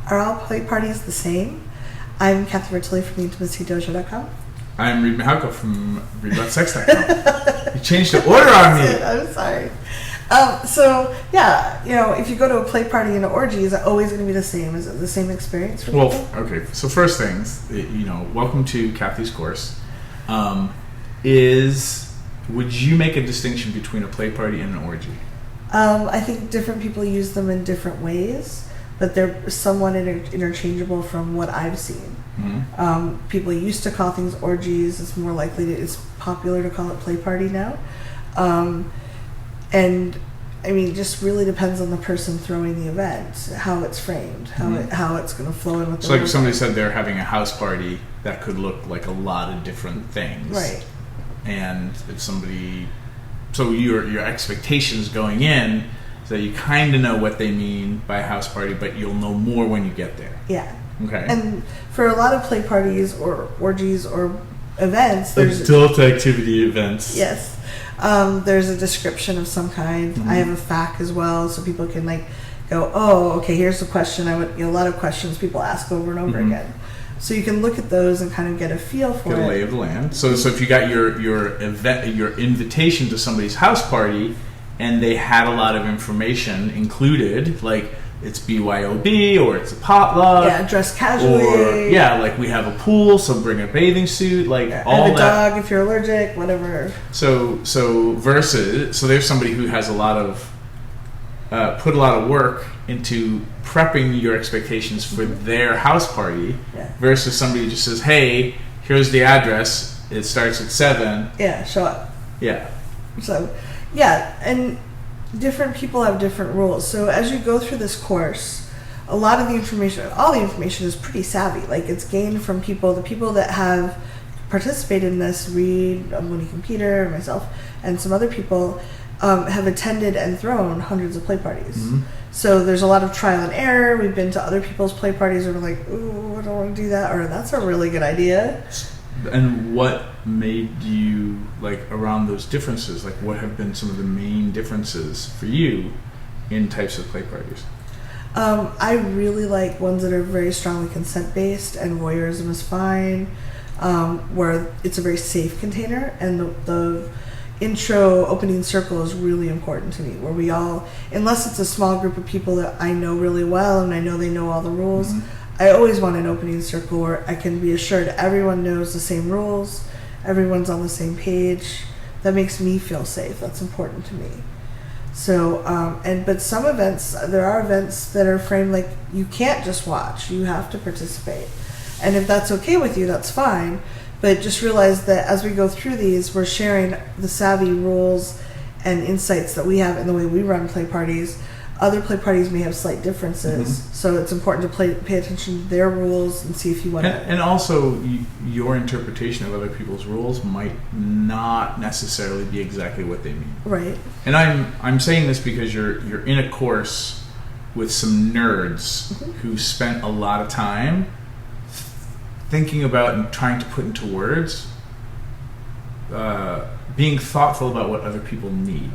Are all play parties the same? I'm Kathy Bertilli from theintimacydojo.com. I'm Reed Mihalko from readaboutsex.com. You changed the order on me. I'm sorry. If you go to a play party and an orgy, is it always going to be the same? Is it the same experience for people? Well, okay. So first things, welcome to Kathy's course. Would you make a distinction between a play party and an orgy? I think different people use them in different ways, but they're somewhat interchangeable from what I've seen. Mm-hmm. People used to call things orgies. It's popular to call it play party now. And I mean, just really depends on the person throwing the event, how it's framed, how it's going to flow in with the. So, like somebody said, they're having a house party that could look like a lot of different things, right? And if somebody, so your expectations going in, so you kind of know what they mean by house party, but you'll know more when you get there. Yeah. Okay. And for a lot of play parties or orgies or events, there's adult activity events. Yes. There's a description of some kind. Mm-hmm. I have a FAQ as well, so people can go, oh, okay, here's the question. A lot of questions people ask over and over again. So you can look at those and kind of get a feel for it. Get a lay of the land. So if you got your event, your invitation to somebody's house party, and they had a lot of information included, like it's BYOB or it's a potluck. Yeah, dress casually. Or we have a pool, so bring a bathing suit. All and a dog if you're allergic, whatever. So there's somebody who has a lot of put a lot of work into prepping your expectations for their house party, versus somebody who just says, "Hey, here's the address. It starts at 7. Yeah, show up. Yeah. So, and different people have different rules. So as you go through this course, all the information is pretty savvy. It's gained from the people that have participated in this, Reed, Mooney Computer, myself, and some other people have attended and thrown hundreds of play parties. Mm-hmm. So there's a lot of trial and error. We've been to other people's play parties and we're like, ooh, I don't want to do that, or that's a really good idea. And what made you, around those differences? What have been some of the main differences for you in types of play parties? I really like ones that are very strongly consent-based, and voyeurism is fine, where it's a very safe container, and the intro opening circle is really important to me, where we all, unless it's a small group of people that I know really well and I know they know all the rules, I always want an opening circle where I can be assured everyone knows the same rules, everyone's on the same page. That makes me feel safe. That's important to me. So, but some events, there are events that are framed you can't just watch, you have to participate. And if that's okay with you, that's fine. But just realize that as we go through these, we're sharing the savvy rules and insights that we have in the way we run play parties. Other play parties may have slight differences, so it's important to pay attention to their rules and see if you want to. And also, your interpretation of other people's rules might not necessarily be exactly what they mean. Right. And I'm saying this because you're in a course with some nerds who spent a lot of time thinking about and trying to put into words, being thoughtful about what other people need.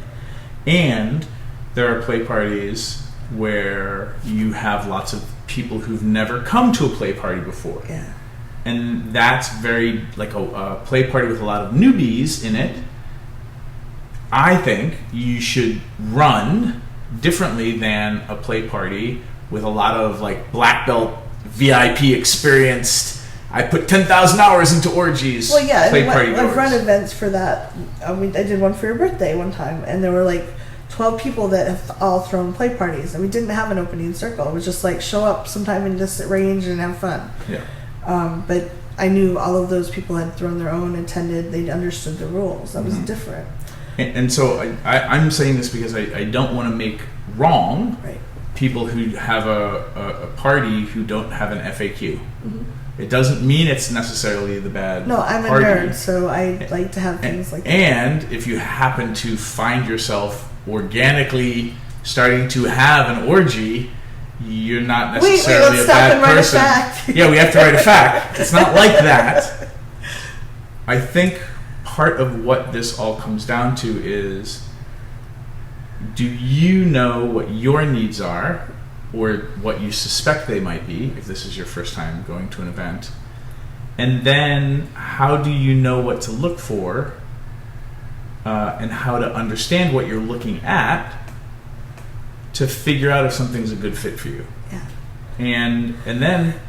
And there are play parties where you have lots of people who've never come to a play party before. Yeah. And that's very a play party with a lot of newbies in it. I think you should run differently than a play party with a lot of black belt VIP experienced, I put 10,000 hours into orgies. Well, yeah, play party I've run events for that. I did one for your birthday one time, and there were 12 people that have all thrown play parties, and we didn't have an opening circle. It was just show up sometime in this range and have fun. Yeah. But I knew all of those people had thrown their own, attended, they understood the rules. That was different. And so I'm saying this because I don't want to make wrong people who have a party who don't have an FAQ. Mm-hmm. It doesn't mean it's necessarily the bad No, I'm party. a nerd, so I like to have things like that. And if you happen to find yourself organically starting to have an orgy, you're not necessarily a bad person. Yeah, we have to write a fact. It's not like that. I think part of what this all comes down to is, do you know what your needs are, or what you suspect they might be, if this is your first time going to an event. And then how do you know what to look for, and how to understand what you're looking at to figure out if something's a good fit for you. Yeah. And then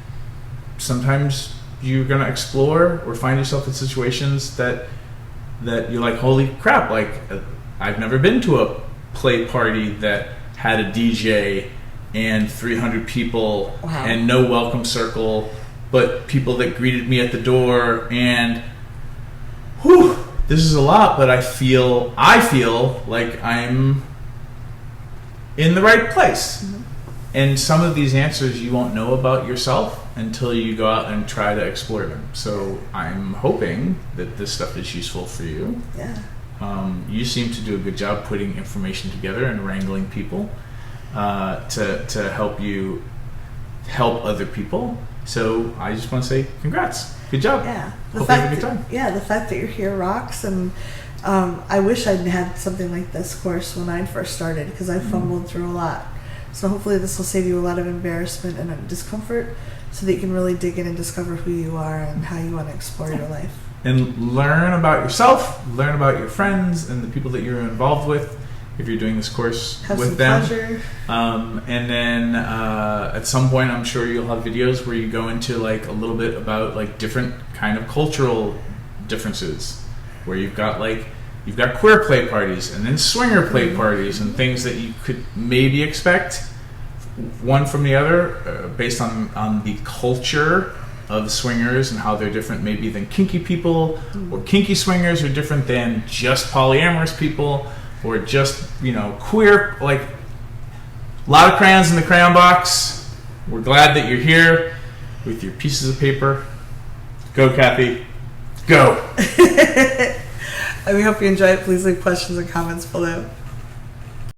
sometimes you're going to explore or find yourself in situations that you're like, holy crap, like I've never been to a play party that had a DJ and 300 people and no welcome circle, but people that greeted me at the door, and whew, this is a lot, but I feel like I'm in the right place. Mm-hmm. And some of these answers you won't know about yourself until you go out and try to explore them. So I'm hoping that this stuff is useful for you. Yeah. You seem to do a good job putting information together and wrangling people to help you help other people. So I just want to say congrats. Good job. Yeah. Hope you have a good time. The fact that you're here rocks. And I wish I'd had something like this course when I first started, because I fumbled through a lot. So hopefully this will save you a lot of embarrassment and discomfort, so that you can really dig in and discover who you are and how you want to explore your life. And learn about yourself, learn about your friends and the people that you're involved with if you're doing this course have with some them. Pleasure. And then at some point I'm sure you'll have videos where you go into like a little bit about like different kind of cultural differences, where you've got queer play parties and then swinger play parties and things that you could maybe expect one from the other based on the culture of swingers and how they're different maybe than kinky people, or kinky swingers are different than just polyamorous people, or just, queer. Like, a lot of crayons in the crayon box. We're glad that you're here with your pieces of paper. Go, Kathy. Go. We hope you enjoy it. Please leave questions and comments below.